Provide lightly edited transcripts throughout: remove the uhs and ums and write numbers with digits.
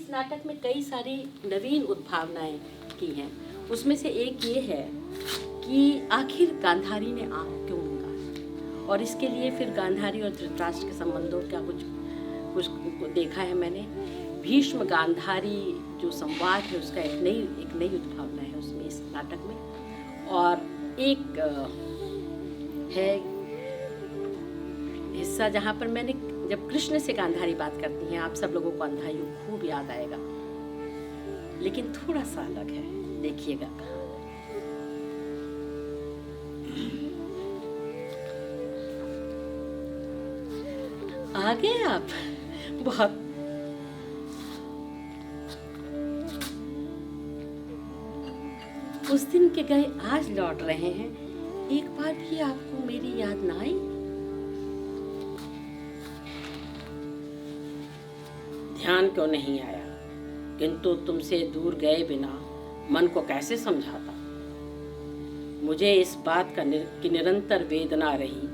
इस नाटक में कई सारी नवीन उद्भावनाएं की हैं। उसमें से एक ये है कि आखिर गांधारी ने आँख क्यों मूंदा, और इसके लिए फिर गांधारी और धृतराष्ट्र के संबंधों का कुछ देखा है मैंने। भीष्म गांधारी जो संवाद है उसका एक नई उद्भावना है उसमें, इस नाटक में। और एक है हिस्सा जहाँ पर मैंने, जब कृष्ण से गांधारी बात करती हैं, आप सब लोगों को अंधा युग खूब याद आएगा, लेकिन थोड़ा सा अलग है, देखिएगा। आ गए आप? बहुत उस दिन के गए आज लौट रहे हैं, एक बार भी आपको मेरी याद ना आई? ध्यान क्यों नहीं आया? किंतु तुमसे दूर गए बिना मन को कैसे समझाता। मुझे इस बात की निरंतर वेदना रही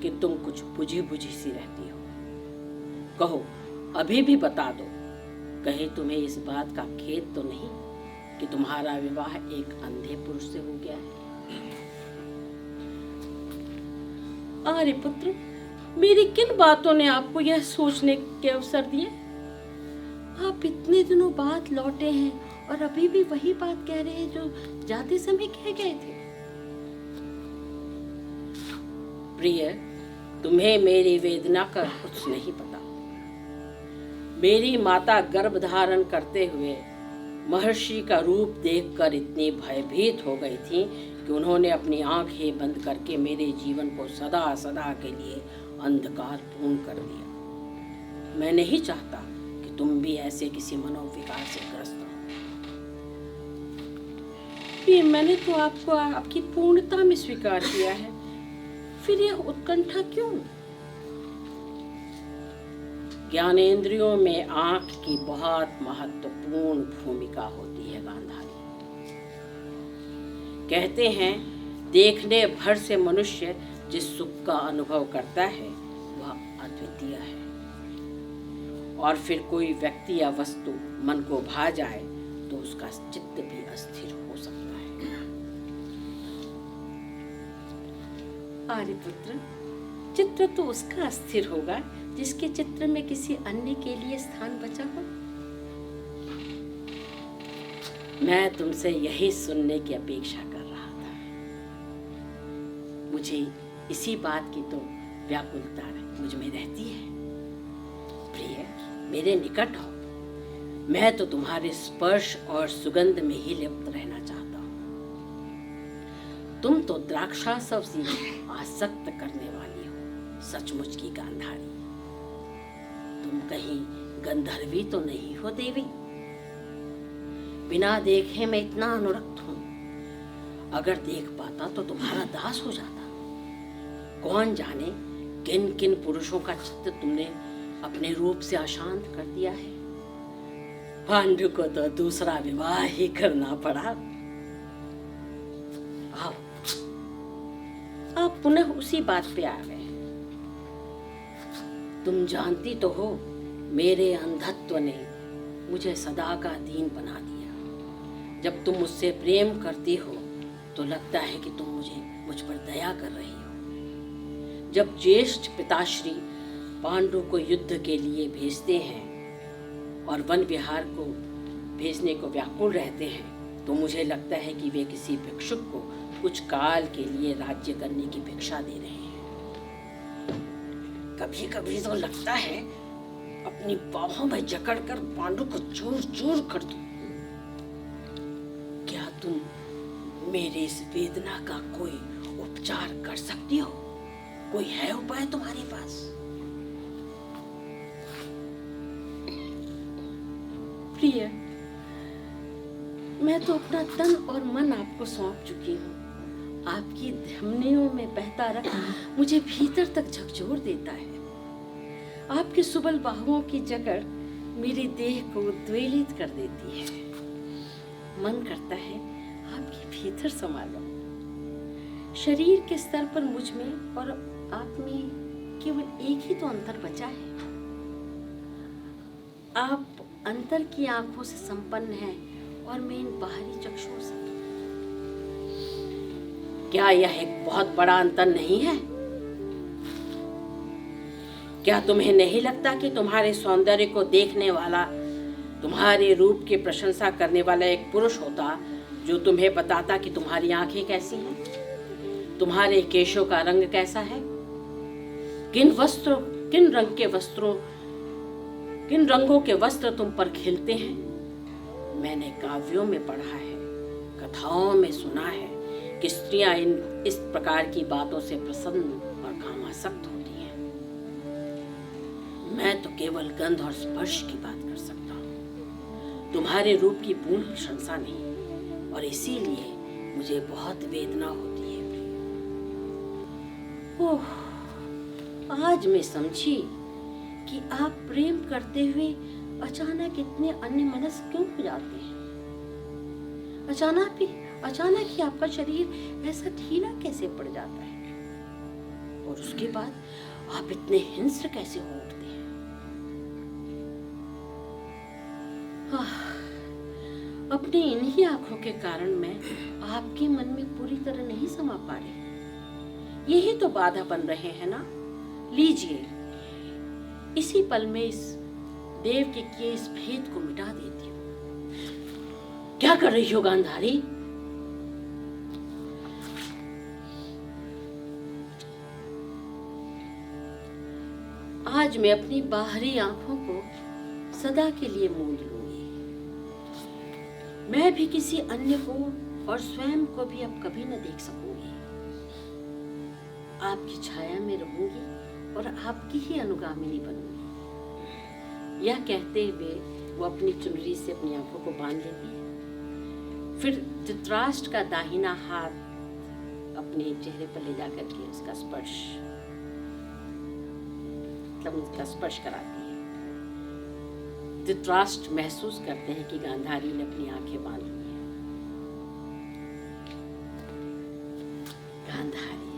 कि तुम कुछ बुझी बुझी सी रहती हो। कहो, अभी भी बता दो, कहीं तुम्हें इस बात का खेद तो नहीं कि तुम्हारा विवाह एक अंधे पुरुष से हो गया है? अरे पुत्र, मेरी किन बातों ने आपको यह सोचने के अवसर दिए? आप इतने दिनों बाद लौटे हैं और अभी भी वही बात कह रहे हैं जो जाते समय कह गए थे। प्रिय, तुम्हें मेरी वेदना का कुछ नहीं पता। मेरी माता गर्भ धारण करते हुए महर्षि का रूप देखकर इतनी भयभीत हो गई थी कि उन्होंने अपनी आंखें बंद करके मेरे जीवन को सदा सदा के लिए अंधकारपूर्ण कर दिया। मैं नहीं चाहता कि तुम भी ऐसे किसी मनोविकार से ग्रस्त हो। ये मैंने तो आपको आपकी पूर्णता में स्वीकार किया है, फिर यह उत्कंठा क्यों? ज्ञानेंद्रियों में आंख की बहुत महत्वपूर्ण भूमिका होती है गांधारी। कहते हैं, देखने भर से मनुष्य जिस सुख का अनुभव करता है वह अद्वितीय है, और फिर कोई व्यक्ति या वस्तु मन को भा जाए तो उसका चित्त भी अस्थिर हो सकता है। आर्यपुत्र, चित्र तो उसका अस्थिर होगा जिसके चित्र में किसी अन्य के लिए स्थान बचा हो। मैं तुमसे यही सुनने की अपेक्षा कर रहा था। मुझे इसी बात की तो व्याकुलता मुझ में रहती है। प्रिय, मेरे निकट हो। मैं तो तुम्हारे स्पर्श और सुगंध में ही लिप्त रहना चाहता हूँ। तुम तो द्राक्षासव सी आसक्त करने वाली हो, सचमुच की गांधारी। तुम कहीं गंधर्वी तो नहीं हो देवी? बिना देखे मैं इतना अनुरक्त हूं। अगर देख पाता तो तुम्हारा दास हो जाता। कौन जाने किन किन पुरुषों का चित्त तुमने अपने रूप से अशांत कर दिया है। पांडु को तो दूसरा विवाह ही करना पड़ा। आओ, आप पुनः उसी बात पे आ गए। तुम जानती तो हो, मेरे अंधत्व ने मुझे सदा का दीन बना दिया। जब तुम मुझसे प्रेम करती हो तो लगता है कि तुम मुझ पर दया कर रही हो। जब ज्येष्ठ पिताश्री पांडु को युद्ध के लिए भेजते हैं और वन विहार को भेजने को व्याकुल रहते हैं, तो मुझे लगता है कि वे किसी भिक्षुक को कुछ काल के लिए राज्य करने की भिक्षा दे रहे हैं। कभी कभी तो लगता है अपनी बाहों में जकड़कर पांडु को चूर चूर कर दूं। क्या तुम मेरी इस वेदना का कोई उपचार कर सकती हो? कोई है उपाय तुम्हारे पास? प्रिय, मैं तो अपना तन और मन आपको सौंप चुकी हूँ। आपकी धमनियों में बहता रक्त मुझे भीतर तक झकझोर देता है। आपके सुबल बाहुओं की जकड़ मेरी देह को उद्वेलित कर देती है। मन करता है आपके भीतर समा लो। शरीर के स्तर पर मुझ में और आप में केवल एक ही तो अंतर बचा है। आप अंतर की आंखों से संपन्न है और मैं इन बाहरी चक्षुओं से। क्या यह एक बहुत बड़ा अंतर नहीं है? क्या तुम्हें नहीं लगता कि तुम्हारे सौंदर्य को देखने वाला, तुम्हारे रूप की प्रशंसा करने वाला एक पुरुष होता जो तुम्हें बताता कि तुम्हारी आंखें कैसी हैं, तुम्हारे केशों का रंग कैसा है, किन रंगों के वस्त्र तुम पर खिलते हैं? मैंने काव्यों में पढ़ा है, कथाओं में सुना है कि स्त्रियां इस प्रकार की बातों से प्रसन्न और कामासक्त होती हैं। मैं तो केवल गंध और स्पर्श की बात कर सकता हूँ, तुम्हारे रूप की पूर्ण प्रशंसा नहीं, और इसीलिए मुझे बहुत वेदना होती है। ओह, आज मैं समझी कि आप प्रेम करते हुए अचानक इतने अन्यमनस्क क्यों हो जाते हैं। अचानक ही आपका शरीर ऐसा ढीला कैसे पड़ जाता है, और उसके बाद आप इतने हिंस्र कैसे हो उठते हैं। अपने इन्हीं आंखों के कारण मैं आपके मन में पूरी तरह नहीं समा पा रही। यही तो बाधा बन रहे हैं ना। लीजिए, इसी पल में इस देव के किए इस भेद को मिटा देती हूँ। क्या कर रही हो गांधारी? आज मैं अपनी बाहरी आंखों को सदा के लिए मूंद लूंगी। मैं भी किसी अन्य को और स्वयं को भी अब कभी न देख सकूंगी। आपकी छाया में रहूंगी और आपकी ही अनुगामिनी बनूंगी। यह कहते हुए वो अपनी चुनरी से अपनी आंखों को बांध लेती है। फिर धृतराष्ट्र का दाहिना हाथ अपने चेहरे पर ले जाकर के उसका स्पर्श कराती है। धृतराष्ट्र महसूस करते हैं कि गांधारी ने अपनी आंखें बांध ली हैं। गांधारी,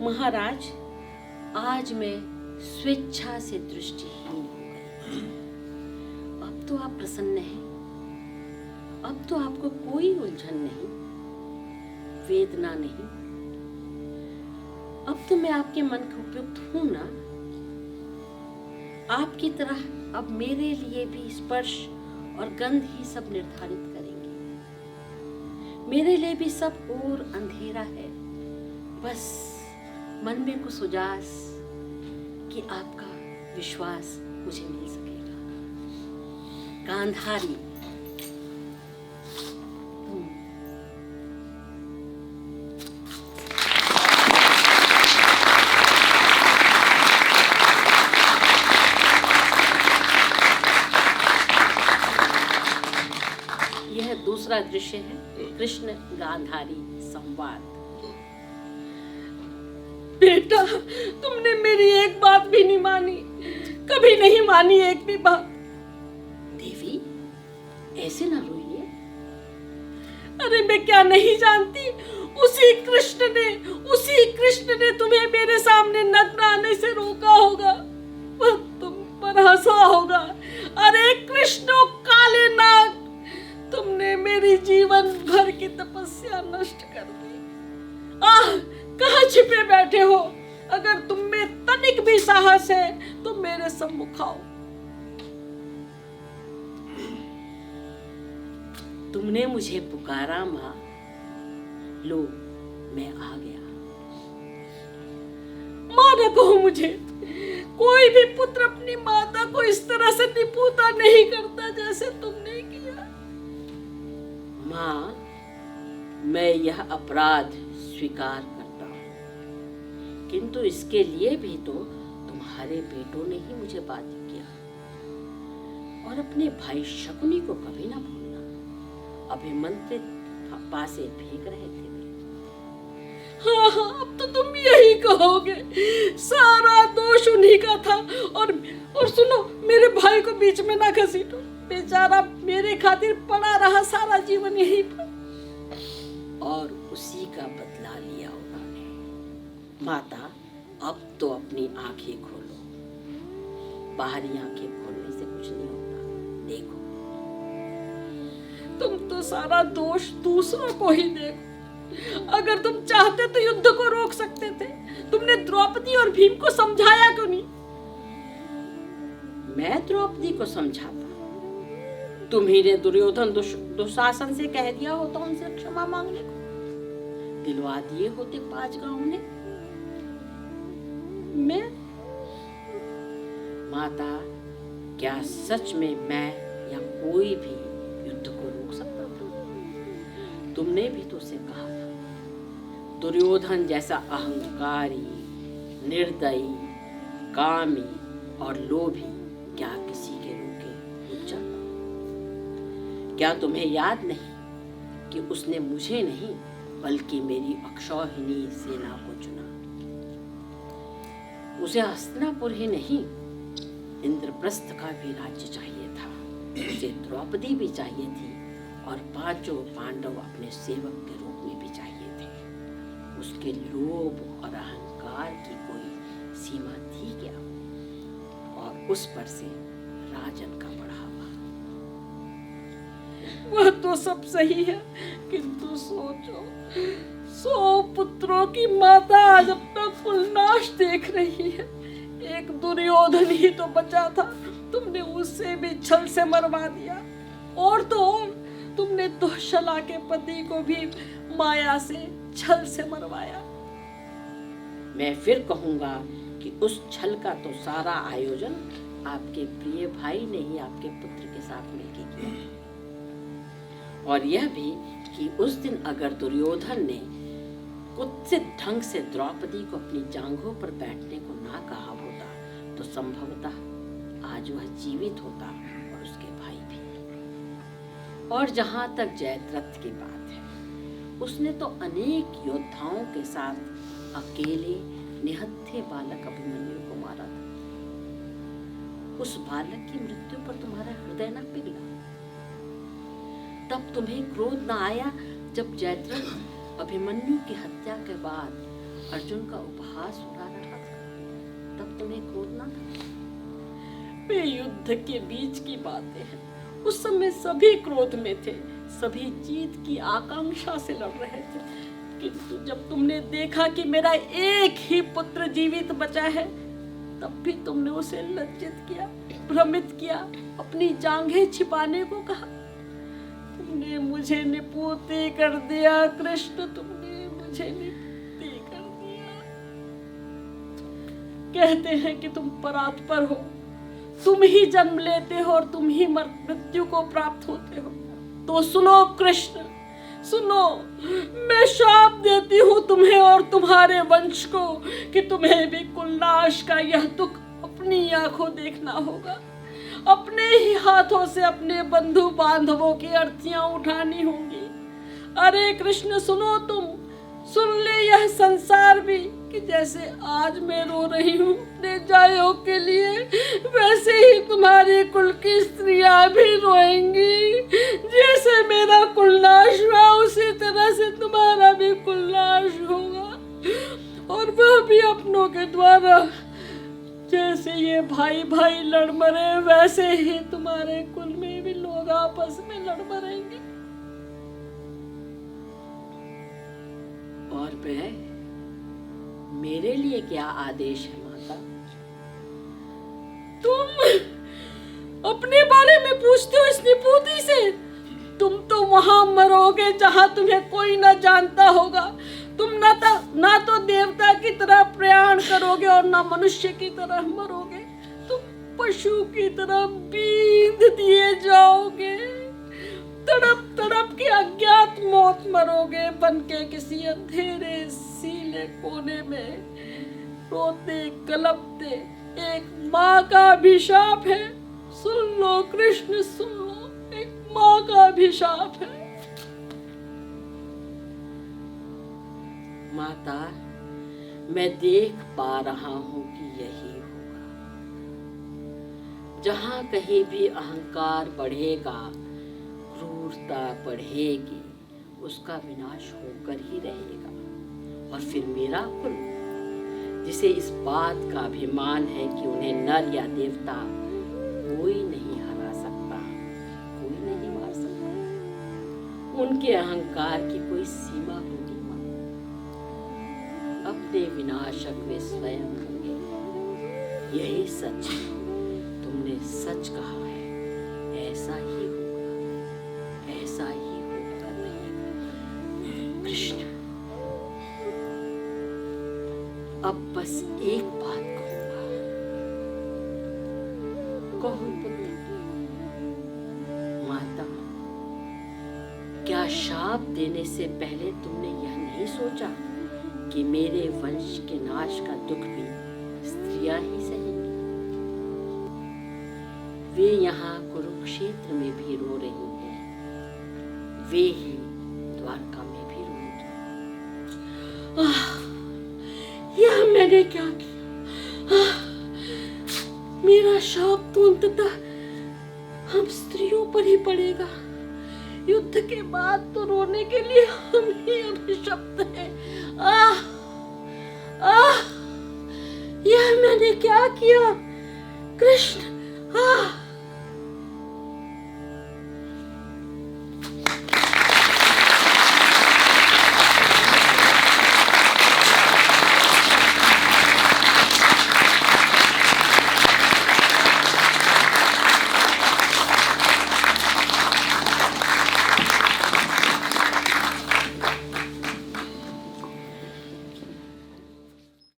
महाराज, आज मैं स्वेच्छा से दृष्टिहीन हो गई। अब तो आप प्रसन्न हैं। अब तो आपको कोई उलझन नहीं, वेदना नहीं। अब तो मैं आपके मन के उपयुक्त हूं ना। आपकी तरह अब मेरे लिए भी स्पर्श और गंध ही सब निर्धारित करेंगे। मेरे लिए भी सब और अंधेरा है। बस मन में कुछ उजास कि आपका विश्वास मुझे मिल सकेगा। गांधारी, यह दूसरा दृश्य है कृष्ण गांधारी संवाद। बेटा, तुमने मेरी एक बात भी नहीं मानी, कभी नहीं मानी एक भी बात। देवी, ऐसे ना रोइए। अरे मैं क्या नहीं जानती, उसी कृष्ण ने तुम्हें मेरे सामने नग्न आने से रोका होगा। वह तुम पर हंसा होगा। अरे कृष्ण काले नाग, तुमने मेरी जीवन भर की तपस्या नष्ट कर दी। कहाँ छिपे बैठे हो? अगर तुम में तनिक भी साहस है तो मेरे सम्मुख आओ। तुमने मुझे पुकारा माँ, लो मैं आ गया। माँ न कहो मुझे। कोई भी पुत्र अपनी माता को इस तरह से निपुता नहीं करता जैसे तुमने किया। माँ, मैं यह अपराध स्वीकार करता हूँ, किंतु इसके लिए भी तो तुम्हारे बेटों ने ही मुझे बाध्य किया। और अपने भाई शकुनी को कभी ना भूलना। अभिमंत्रित पासे फेंक रहे थे वे। हाँ, अब तो तुम यही कहोगे, सारा दोष उन्हीं का था। और सुनो, मेरे भाई को बीच में ना घसीटो। बेचारा मेरे खातिर पड़ा रहा सारा जीवन यहीं पर, और उसी का बदला लिया उन्होंने। माता, अब तो अपनी आंखें खोलो। बाहरी आंखें खोलने से कुछ नहीं होता। देखो, तुम तो सारा दोष दूसरों को ही देखो। अगर तुम चाहते तो युद्ध को रोक सकते थे। तुमने द्रौपदी और भीम को समझाया क्यों नहीं? मैं द्रौपदी को समझाता, तुम्ही ने दुर्योधन दुशासन से कह दिया होता उनसे क्षमा मांगने को, दिलवा दिए होते 5 गांव ने। मैं माता, क्या सच में मैं या कोई भी युद्ध को रोक सकता था? तुमने भी तो उसे कहा था, दुर्योधन जैसा अहंकारी, निर्दयी, कामी और लोभी क्या किसी के रोके रुक जाता? क्या तुम्हें याद नहीं कि उसने मुझे नहीं बल्कि मेरी अक्षौहिणी सेना को चुना? उसे हस्तिनापुर ही नहीं, इंद्रप्रस्थ का भी राज्य चाहिए था। उसे द्रौपदी भी चाहिए थी और 5 पांडव अपने सेवक के रूप में भी चाहिए थे। उसके लोभ और अहंकार की कोई सीमा थी क्या? और उस पर से राजन का बढ़ावा। वह तो सब सही है, किंतु सोचो, 100 पुत्रों की माता आज अपना कुलनाश देख रही है। एक दुर्योधन ही तो बचा था, तुमने उससे भी छल से मरवा दिया। और तो और, तुमने दुःशला के पति को भी माया से छल से मरवाया। मैं फिर कहूंगा कि उस छल का तो सारा आयोजन आपके प्रिय भाई ने ही आपके पुत्र के साथ मिलकर किया। और यह भी कि उस दिन अगर दुर्योधन ने कुत्सित ढंग से द्रौपदी को अपनी जांघों पर बैठने को ना कहा होता तो संभवतः आज वह जीवित होता और उसके भाई भी। और जहां तक जयद्रथ की बात है, उसने तो अनेक योद्धाओं के साथ अकेले निहत्थे बालक अभिमन्यु को मारा था। उस बालक की मृत्यु पर तुम्हारा हृदय न पिघला? तब तुम्हें क्रोध न आया जब जयद्रथ अभिमन्यु की हत्या के बाद अर्जुन का उपहास उड़ा रहा था? तब तुम्हें क्रोध न था? वे युद्ध के बीच की बातें हैं। उस समय सभी क्रोध में थे, सभी जीत की आकांक्षा से लड़ रहे थे। किंतु जब तुमने देखा कि मेरा एक ही पुत्र जीवित बचा है, तब भी तुमने उसे लज्जित किया, भ्रमित किया, अपनी जांघें छिपाने को कहा। तुमने मुझे निपुती कर दिया कृष्ण, तुमने मुझे निपुती कर दिया। कहते हैं कि तुम परात्पर हो, तुम ही जन्म लेते हो और तुम ही मृत्यु को प्राप्त होते हो। तो सुनो कृष्ण, सुनो, मैं शाप देती हूँ तुम्हें और तुम्हारे वंश को कि तुम्हें भी कुलनाश का यह दुख अपनी आंखों देखना होगा। अपने ही हाथों से अपने बंधु बांधवों की अर्थियां उठानी होंगी। अरे कृष्ण, सुनो, तुम सुन ले यह संसार भी कि जैसे आज मैं रो रही हूँ अपने जायों के लिए, वैसे ही तुम्हारी कुल की स्त्रियां भी रोएंगी। जैसे मेरा कुलनाश हुआ उसी तरह से तुम्हारा भी कुलनाश होगा। और वह भी अपनों के द्वारा। जैसे ये भाई भाई लड़ मरे, वैसे ही तुम्हारे कुल में भी लोग आपस में लड़ मरेंगे। और मेरे लिए क्या आदेश है माता? तुम अपने बारे में पूछते हो इस निपुती से? तुम तो वहां मरोगे जहां तुम्हें कोई न जानता होगा। तुम ना तो देवता की तरह प्रयाण करोगे और ना मनुष्य की तरह मरोगे। तुम पशु की तरह बींध दिए जाओगे। तड़प तड़प के अज्ञात मौत मरोगे, बन के किसी अंधेरे सीले कोने में रोते कलपते। एक माँ का अभिशाप है। सुन लो कृष्ण, सुन लो, एक माँ का अभिशाप है। माता, मैं देख पा रहा हूं कि यही होगा। जहां कहीं भी अहंकार बढ़ेगा, क्रूरता बढ़ेगी, उसका विनाश होकर ही रहेगा। और फिर मेरा कुल जिसे इस बात का अभिमान है कि उन्हें नर या देवता कोई नहीं हरा सकता, कोई नहीं मार सकता। उनके अहंकार की कोई सीमा होगी मां। अपने विनाशक वे स्वयं होंगे। यही सच है, तुमने सच कहा है। ऐसा ही होगा, ऐसा ही होगा। कृष्ण, अब बस एक बात कहूंगा। कहो पुत्र। माता, क्या शाप देने से पहले तुमने यह नहीं सोचा कि मेरे वंश के नाश का दुख भी स्त्रियां ही सहेंगी? वे यहाँ कुरुक्षेत्र में भी रो रही हैं, वे ही द्वारका में भी रोएंगी। यह मैंने क्या किया? मेरा शाप तो अंततः हम स्त्रियों पर ही पड़ेगा। युद्ध के बाद तो रोने के लिए हम ही अभिशप्त हैं। यह मैंने क्या किया कृष्ण?